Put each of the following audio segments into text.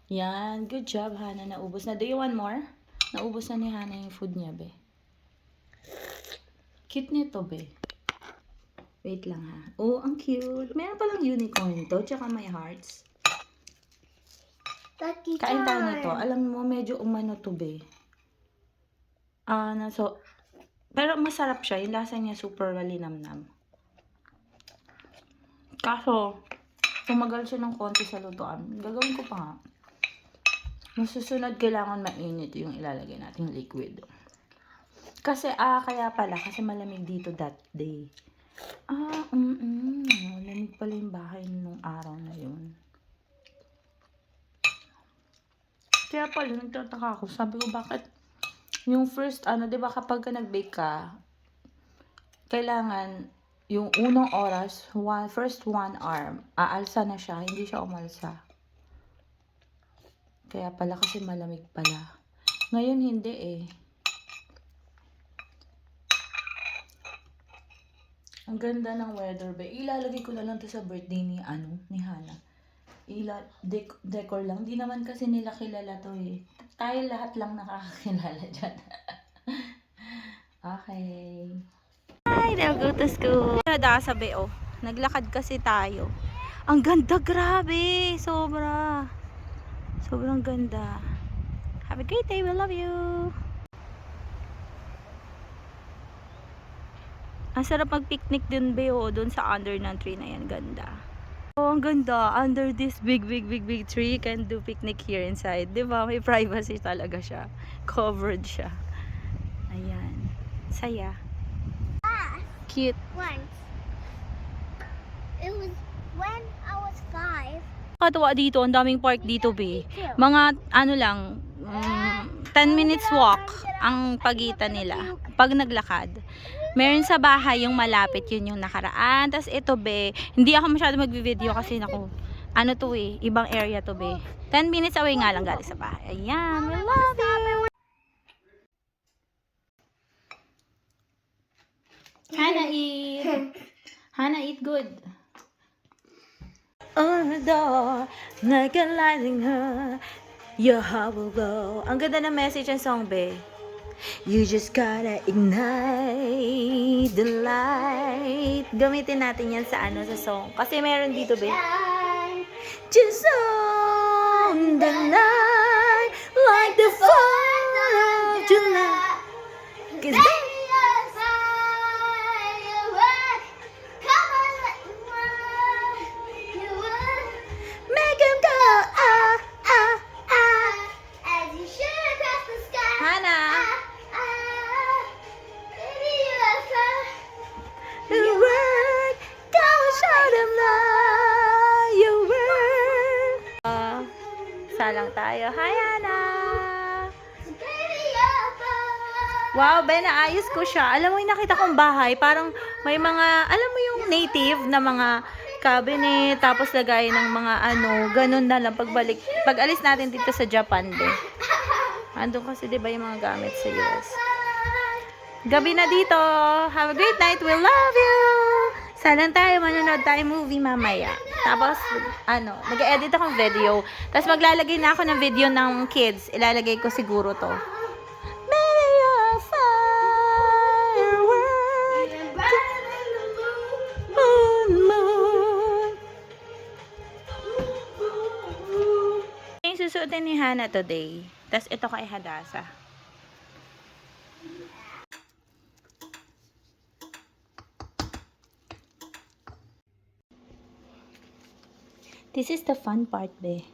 Yan. Good job, Hana. Naubos na. Do you want more? Naubos na ni Hana yung food niya, be. Cute nito, be. Wait lang, ha. Oh, ang cute. Meron palang unicorn to. Tsaka may hearts. Kain tayo nito. Alam mo, medyo umano to, be. Pero masarap siya. Yung lasa niya super malinamnam. Kaso, tumagal siya ng konti sa lutuan. Gagawin ko pa nga. Masusunod, kailangan mainit yung ilalagay nating liquid. Kasi, kaya pala. Kasi malamig dito that day. Malamig pala yung bahay nung araw na yun. Kaya pala, nagtataka ako. Sabi ko, bakit yung first, di ba kapag nag-bake ka, kailangan yung unang oras, first 1 hour, aalsa na siya, hindi siya umalsa. Kaya pala kasi malamig pala. Ngayon hindi eh. Ang ganda ng weather ba. Ilalagay ko na lang to sa birthday ni Hana. Decor lang. Di naman kasi nila kilala to eh. Tayo lahat lang nakakakilala dyan. Okay. Hi, now go to school. Sabi, naglakad kasi tayo. Ang ganda, grabe. Sobrang ganda. Have a great day. We love you. Ang sarap mag-picnic din, Beo. Doon sa under ng tree na yan. Ganda. Oh, ang ganda. Under this big tree, you can do picnic here inside. Diba? May privacy talaga siya. Covered siya. Ayan. Saya. Cute. Once. It was when I was 5. Katuwa dito. Ang daming park dito, Be. Mga, 10 minutes walk ang pagitan nila. Pag naglakad. Meron sa bahay yung malapit, yun yung nakaraan. Tapos ito, Be, hindi ako masyado magvi-video kasi ibang area to, Be. 10 minutes away nga lang galing sa bahay. Ayan, we love you! Hana, eat! Hana, eat good! On the door, like a lightning her, your heart will go. Ang ganda ng message ng song, Be. You just gotta ignite the light. Gamitin natin yan sa song. Kasi meron dito, Be. Just on the night, like the 4th of July. 'Cause make him go, As you shoot across the sky. Hana. Baby, you are fly. The word, go and show them love. Your word. Salang tayo. Hi, Hana. Baby, you are fly. Wow, Ben, naayos ko siya. Alam mo, yung nakita kong bahay, parang may mga, alam mo yung native na mga cabinet, tapos lagay ng mga ganun na lang pagbalik. Pag alis natin dito sa Japan, din. Andun kasi, di ba, yung mga gamit sa US. Gabi na dito. Have a great night. We love you. Salang tayo, manonood tayo movie mamaya. Tapos, nag-edit akong video. Tapos maglalagay na ako ng video ng kids. Ilalagay ko siguro to. Susuotin ni Hana today. Tapos ito kay Hadasa. This is the fun part, Be.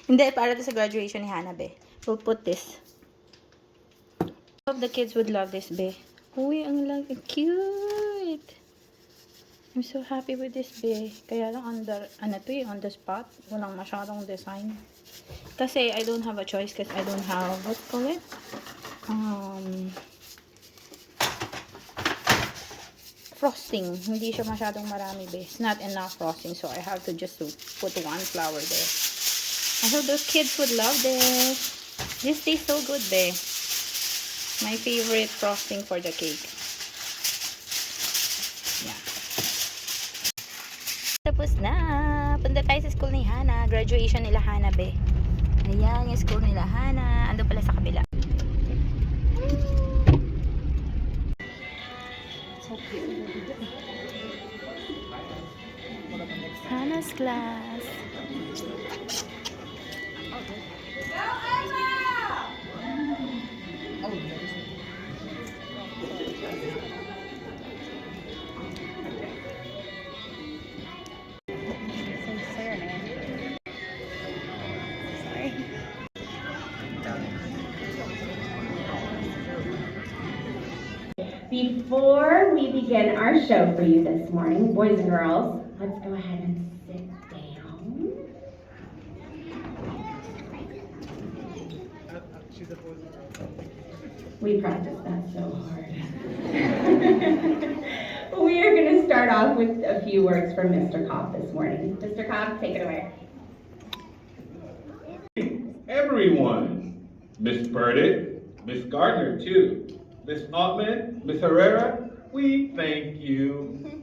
Hindi, para to sa graduation ni Hana, Be. We'll put this. I hope the kids would love this, Be. Uy, ang cute. I'm so happy with this, Be. Kaya lang on the spot. Walang masyadong design. Kasi I don't have a choice because I don't have, what's called it? Frosting. Hindi siya masyadong marami, Be. It's not enough frosting, so I have to just put 1 flower there. I hope those kids would love this. This tastes so good, Be. My favorite frosting for the cake. Yeah. Tapos na. Punta tayo sa school ni Hana. Graduation nila Hana, be. Ayan, yung school nila Hana. Ando pala sa kabila. Hana's class. Before we begin our show for you this morning, boys and girls, let's go ahead and sit down. We practiced that so hard. We are going to start off with a few words from Mr. Kopp this morning. Mr. Kopp, take it away. Everyone, Miss Burdett, Miss Gardner too, Miss Altman, Miss Herrera, we thank you.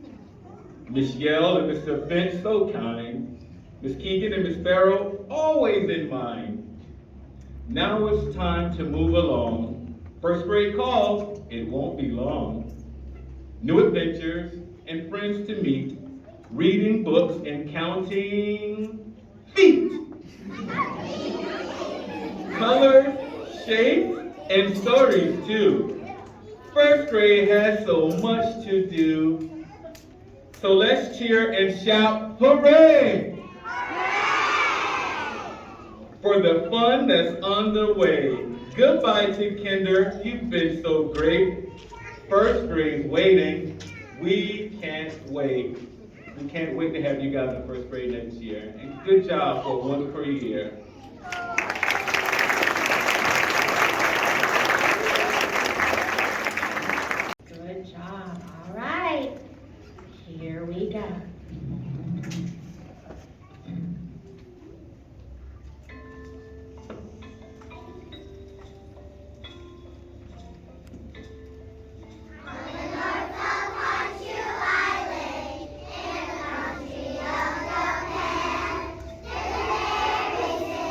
Miss Yell and Mr. Finch, so kind. Miss Keegan and Miss Farrell, always in mind. Now it's time to move along. First grade calls, it won't be long. New adventures and friends to meet, reading books and counting feet. Colors, shapes, and stories too. First grade has so much to do. So let's cheer and shout, hooray! For the fun that's on the way. Goodbye to Kinder, you've been so great. First grade's waiting, we can't wait. We can't wait to have you guys in first grade next year. And good job for a wonderful year. Good job. All right. Here we go. Island, in the country of Japan, there is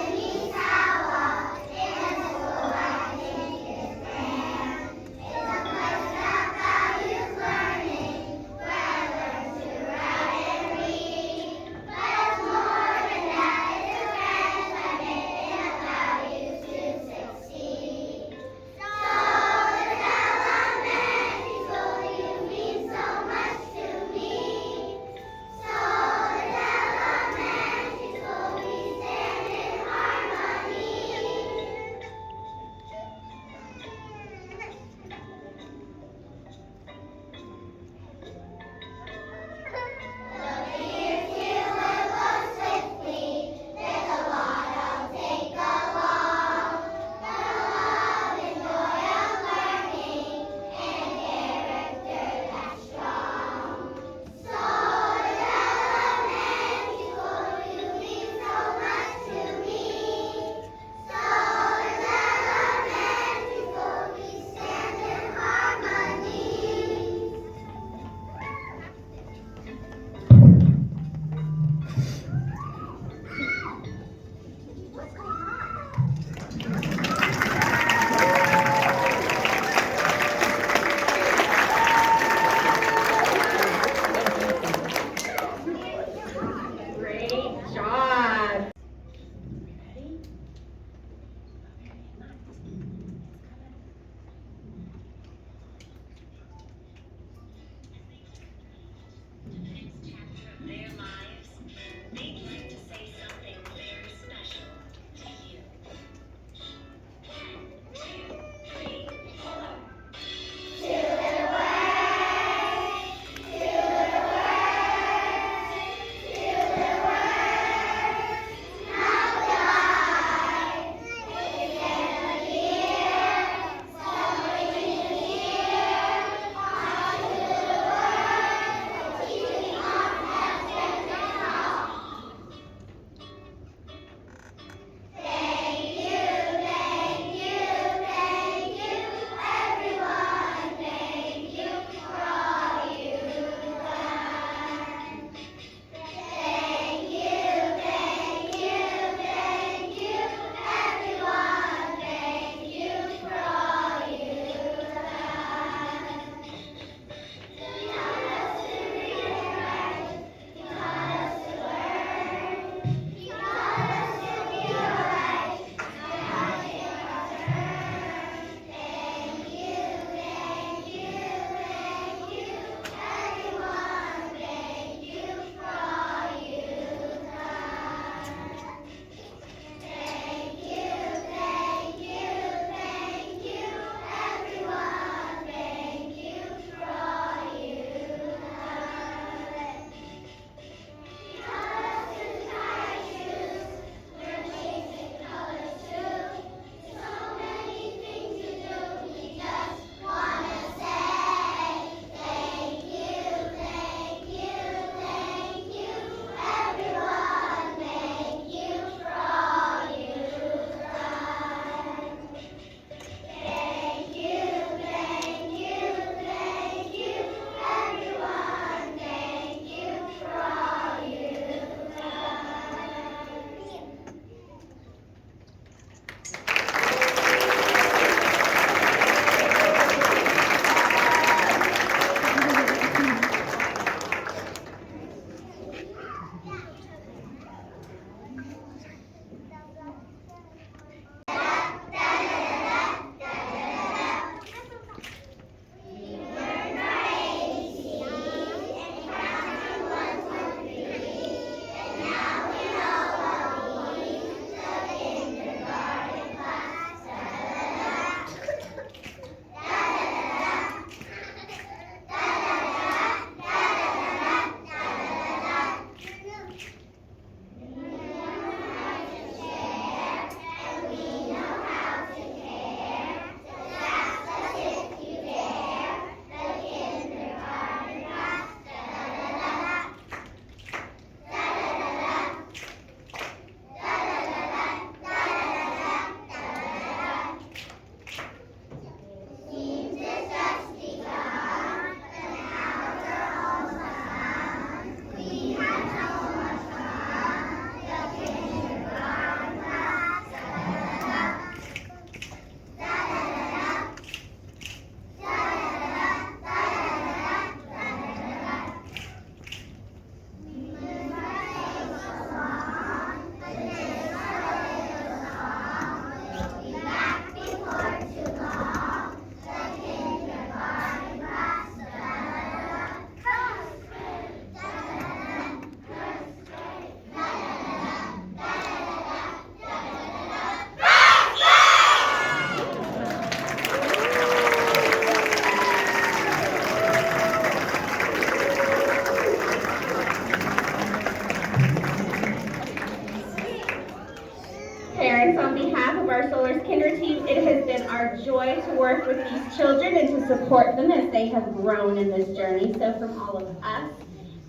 with these children and to support them as they have grown in this journey. So from all of us,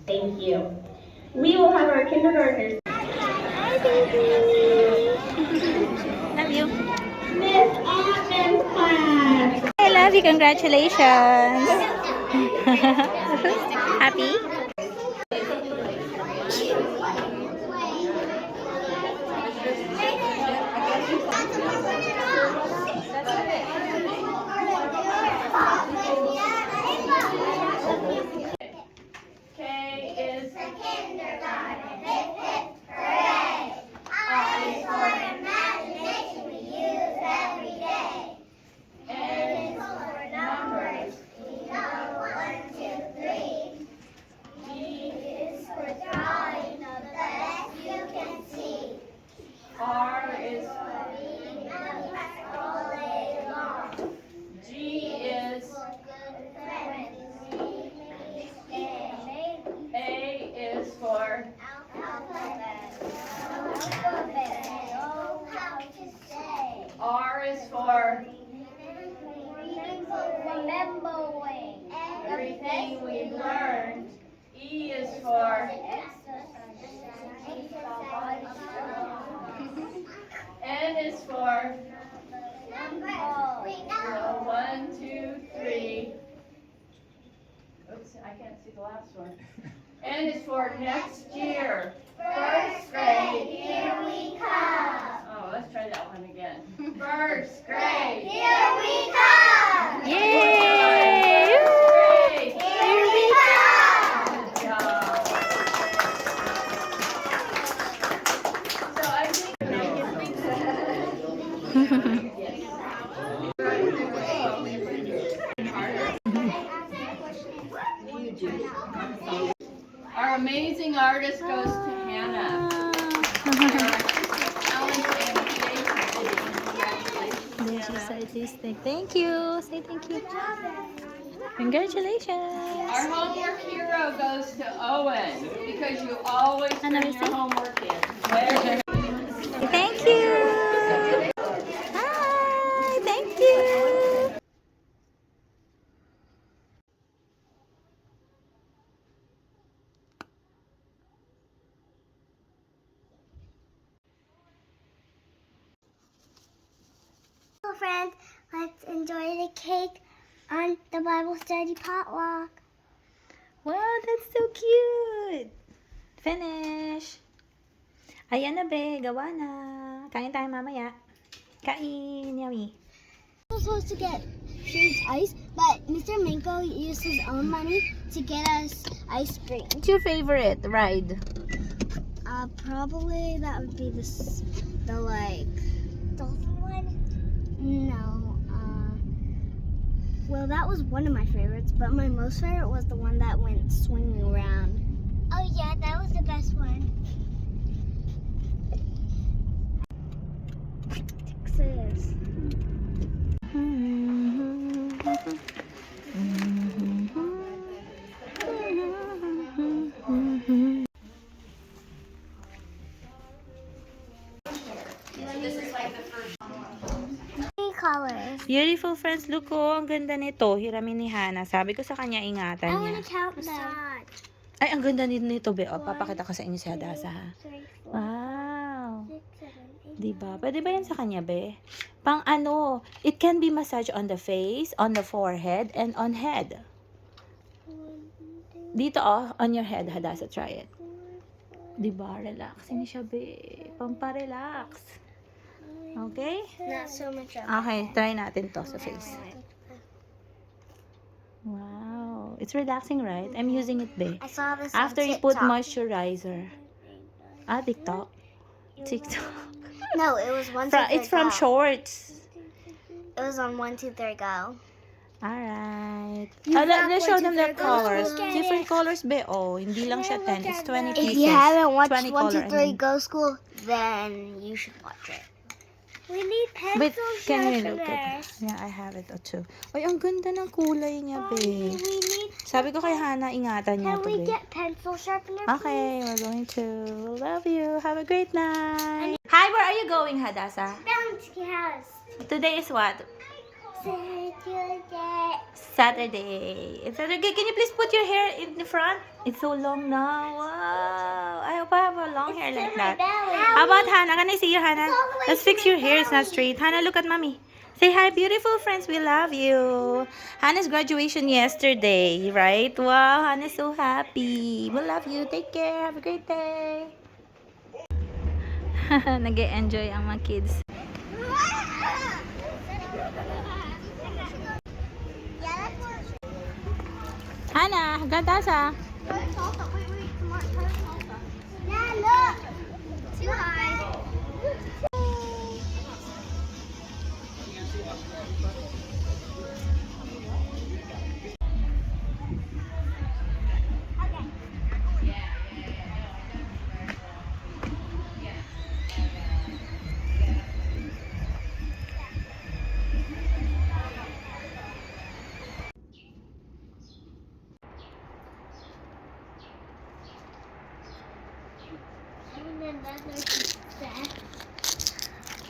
thank you. We will have our kindergartners. Love you. Miss Ottman's class. I love you. Congratulations. Happy? R is for Remembering everything we've learned. E is for N is for so 1, 2, 3. Oops, I can't see the last one. N is for next year. First grade. Here we come. Oh, let's try that one again. First grade. Here we come. Yay! First grade. Here we come. Good job. So I think our amazing artist goes to Hannah. This is artistic. Thank you. Say thank you. Congratulations. Our homework hero goes to Owen because you always turn Ano, your Missy? homework in. Very Thank you. Hi. Thank you. Hello, friends. Let's enjoy the cake on the Bible study potluck. Wow, that's so cute. Finish. Ayan na, be. Gawa na. Kain tayo mamaya. Kain. Yummy. I was supposed to get shaved ice, but Mr. Minko used his own money to get us ice cream. What's your favorite ride? Probably that would be the dolphin one. No. Well, that was one of my favorites, but my most favorite was the one that went swinging around. Oh yeah, that was the best one. Texas. Colors. Beautiful friends, look ko, ang ganda nito. Hiramin ni Hana. Sabi ko sa kanya, ingatan I niya. want to count them. Ay, ang ganda nito, be. O, papakita ko sa inyo si Hadasa, ha? 3, 4, Wow. 6, 7, 8. Diba? Pwede ba yan sa kanya, be? Pang ano, it can be massaged on the face, on the forehead, and on head. Dito, on your head, Hadasa, try it. Diba? Relaxing siya, be. Pampa-relax. Okay? Not so much of Okay, try natin to sa face. Wow. It's relaxing, right? I'm using it, be. I saw this After on you put TikTok. moisturizer. TikTok? TikTok. No, it was 1, 2, 3, It's from go. shorts. It was on 1, 2, 3, go. Alright. You found Let's show one, them two, the three, go. colors. Look at Different it. colors, be. Oh, hindi lang siya 10. It's 20 If pieces. you haven't watched 20 1, 2, color, I 3, mean. Go School, then you should watch it. We need But pencil can we look at it? Yeah, I have it too. Ay, ang ganda ng kulay niya, be. We need. Sabi ko kay Hana, ingatan niya Can to, we be. get pencil sharpener? Okay, we're going to. Love you. Have a great night. Hi, where are you going, Hadasa? Bouncy house. Today is what? Saturday. It's Saturday. Can you please put your hair in the front? It's so long now. Wow. I hope I have a long hair like that. How about Hannah? Can I see you, Hannah? Let's fix your hair. It's not straight. Hannah, look at mommy. Say hi, beautiful friends. We love you. Hannah's graduation yesterday, right? Wow, Hannah's so happy. We love you. Take care. Have a great day. Nag-enjoy ang mga kids. Hannah, ganda sa. Wait, come on, turn salsa. Yeah, look. Too high.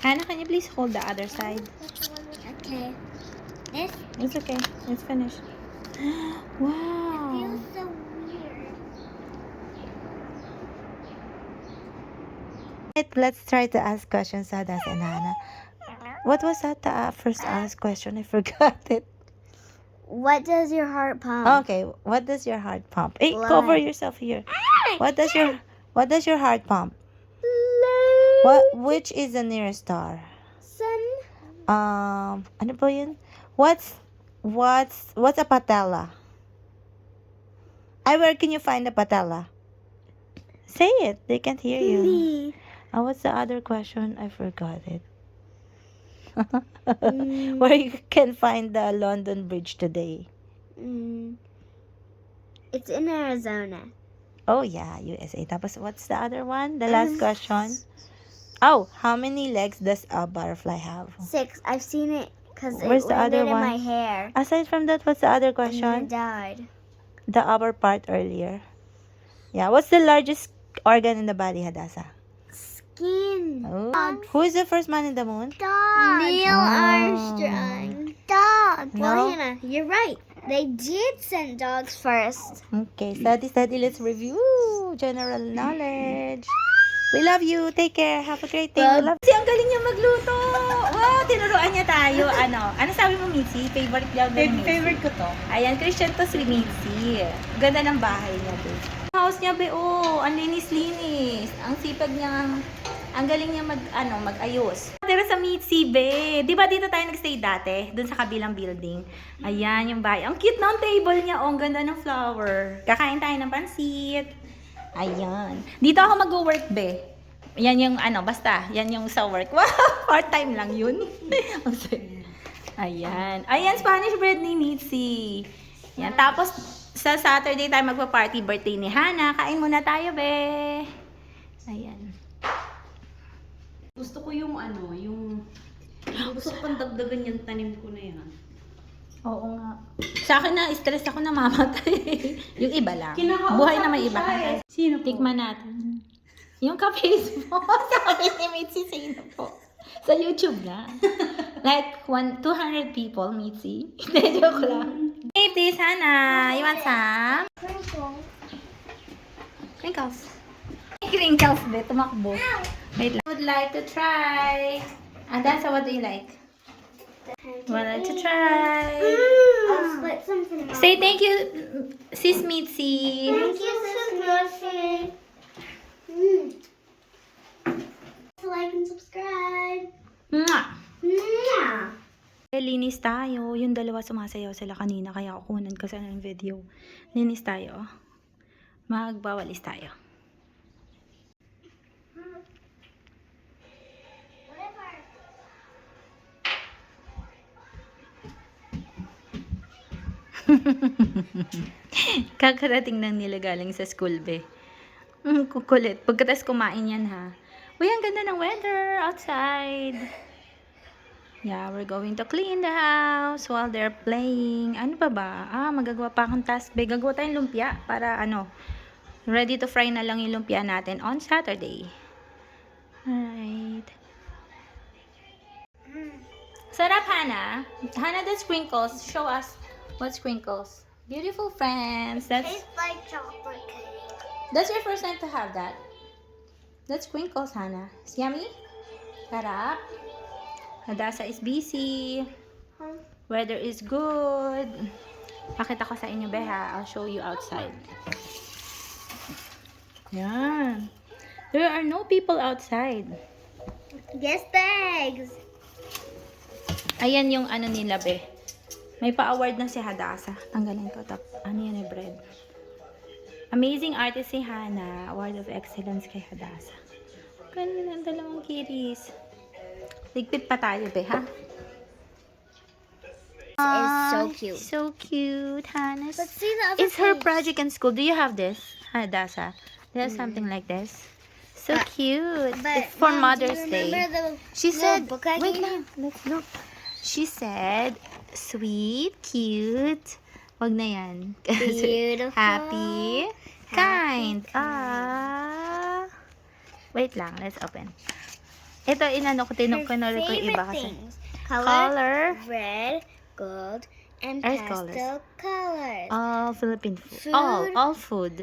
Hannah, can you please hold the other side? Okay. This It's okay. It's finished. Wow. feels so weird. Let's try to ask questions, Hadas and Hannah. What was that first asked question? I forgot it. What does your heart pump? Okay, what does your heart pump? Hey, Blood. cover yourself here. What does your heart pump? Which is the nearest star? Sun. Ano po yun? What's a patella? Where can you find a patella? Say it. They can't hear you. What's the other question? I forgot it. Where you can find the London Bridge today? It's in Arizona. Oh yeah, USA. Tapos what's the other one? The last question. Oh, how many legs does a butterfly have? 6. I've seen it because it Where's the landed other in one? my hair. Aside from that, what's the other And then question? it died. The upper part earlier. Yeah, what's the largest organ in the body, Hadassah? Skin. Oh. Who is the first man in the moon? Dog. Neil Armstrong. Dog. No? Well, Hannah, you're right. They did send dogs first. Okay, study. Let's review. General knowledge. We love you. Take care. Have a great day. We love you. Ang galing niya magluto. Wow, tinuruan niya tayo. Ano sabi mo, Mitzi? Favorite daw na ni Mitzi? Favorite ko to. Ayan, Christian to si Mitzi. Ganda ng bahay niya, be. House niya, be. Oh, ang linis-linis. Ang sipag niya. Ang galing niya mag-ayos. Pero sa Mitzi, be. Di ba dito tayo nagstay dati? Doon sa kabilang building. Ayan, yung bahay. Ang cute na ang table niya. Oh, ang ganda ng flower. Kakain tayo ng pansit. Ayan. Dito ako mag-work, be. Yan yung basta. Yan yung sa work. Wow! Part-time lang yun. Ayan. Ayan, Spanish bread ni Mitzi. Yan. Tapos, sa Saturday tayo magpa-party birthday ni Hannah. Kain muna tayo, be. Ayan. Gusto ko yung gusto ko pang dagdagan yung tanim ko na yan. Oo nga. Sa akin na, stress ako na mamatay. Yung iba lang. Kinakausap Buhay na may ko iba. siya eh. Sino po? Tikman natin. Yung ka-face mo. Sabi ni Mitzi, sino po? Sa YouTube na. Like, 200 people, Mitzi. Hindi, joke lang. Hey, please, Hannah. You want some? Crinkles. Crinkles, be. Tumakbo. Wait lang. I would like to try. That's what do you like? Would like to try. I'll split something out. Say thank you, Sis Mitzi. Thank you, Sis Mercy. Like and subscribe. Mwah! Mwah. Linis tayo. Yung dalawa sumasayaw sila kanina, kaya kukunan ko sa ng video. Linis tayo. Magbawalis tayo. Kakarating lang nila galing sa school, be. Kukulit. Pagkatas kumain yan, ha. Uy, ang ganda ng weather outside. Yeah, we're going to clean the house while they're playing. Ano pa ba? Magagawa pa akong task, be. Gagawa tayong lumpia para, ready to fry na lang yung lumpia natin on Saturday. Alright. Sarap, Hannah. Hannah, the sprinkles. Show us what sprinkles. Beautiful friends. Tastes like chocolate cake. That's your first time to have that. That's sprinkles, Hannah. It's yummy. Sarap. Hadasa is busy. Weather is good. Pakita ko sa inyo, Beha. I'll show you outside. Yan. There are no people outside. Guess the eggs. Ayan yung ano nila, Be. May pa-award na si Hadasa. Tanggalin ko. Ano yan yung bread? Amazing artist si Hannah. Award of Excellence kay Hadasa. Ganun ang dalawang kitties. Ligpit pa tayo, Be, ha? It's so cute. So cute, Hannah. But see the other It's her page. project in school. Do you have this, Hadasa? Do you have something like this? So cute. But It's for Mom, do you Mother's Day. remember She the said, book I wait gave lang, let's look. She said, sweet, cute. Wag na yan. Beautiful. Happy, kind. Wait lang, let's open. Ito, inano ko, tinukanood ko yung iba kasi. Things. Color. Red, gold, and Earth pastel colors. All Philippine food. Food. All food.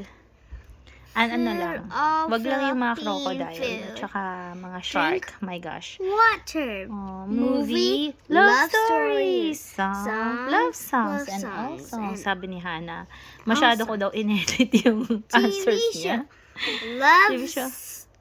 Ano lang. all Wag lang yung mga Philippine crocodile. food. Tsaka mga shark. My gosh. Water. Oh, Movie, movie, love love stories, stories, song, song, love songs, love and all songs, songs. and Sabi ni Hannah. Masyado ko daw inedit yung answers niya. Love TV show.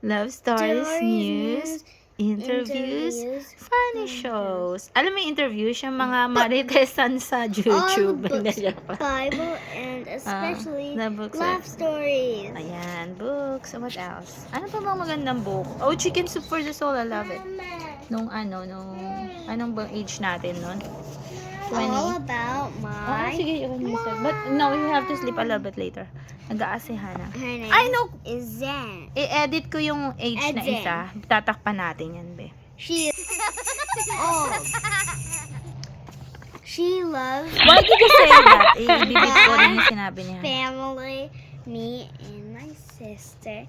Love stories, news, interviews, funny shows. Alam mo yung interviews, yung mga maritesan sa YouTube. All the Hindi, books, joke lang. Bible, and especially the books love are- stories. Ayan, books. What else? Ano pa bang magandang book? Oh, Chicken Soup for the Soul. I love it. Anong bang age natin nun? 20. All about Oh, my. sige, you can use it. But no, you have to sleep a little bit later. Nag-aasi, Hannah. Her name I know! is Zen. I-edit ko yung age na Eden. isa. Tatakpan natin yan, be. She is old. She loves Why did you say that? Ibibig ko rin yung sinabi niya. family, me, and my sister.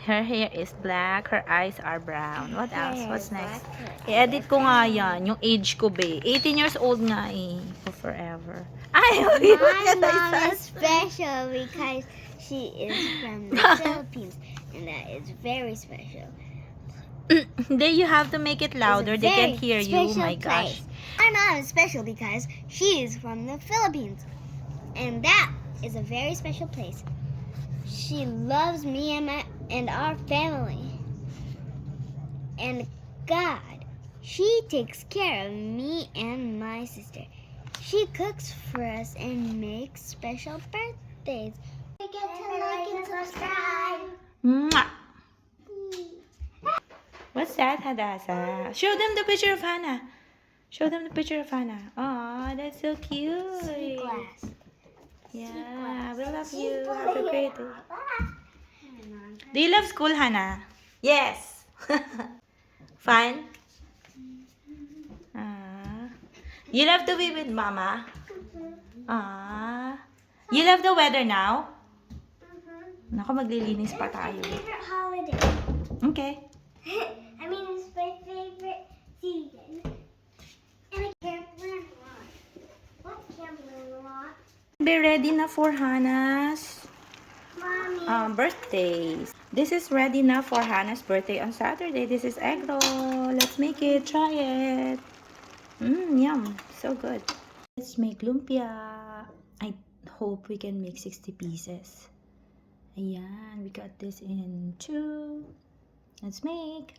Her hair is black, her eyes are brown. What else? Her What's hair is next? black, I-edit ko nga yan, yung age ko, be. 18 years old nga eh. For forever. Ay, My mom is special because she is from the Philippines, and that is very special. Then you have to make it louder. It's a They can't very hear you. special My gosh. place. My mom is special because she is from the Philippines, and that is a very special place. She loves me and our family, and God. She takes care of me and my sister. She cooks for us and makes special birthdays. Forget to like and subscribe. Mwah! What's that, Hadasa? Show them the picture of Hannah. Show them the picture of Hannah. Aw, that's so cute. Glass. Yeah, we love you. Have a great day. Do you love school, Hannah? Yes. Fun? You love to be with Mama? You love the weather now? Naku, maglilinis pa tayo. Favorite holiday. Okay. I mean, it's my favorite season. And I can't learn a lot. What can't learn a lot? Be ready na for Hannah's Mommy. birthday. This is ready na for Hannah's birthday on Saturday. This is egg roll. Let's make it. Try it. Yum. So good. Let's make lumpia. I hope we can make 60 pieces. Ayan. We got this in 2. Let's make.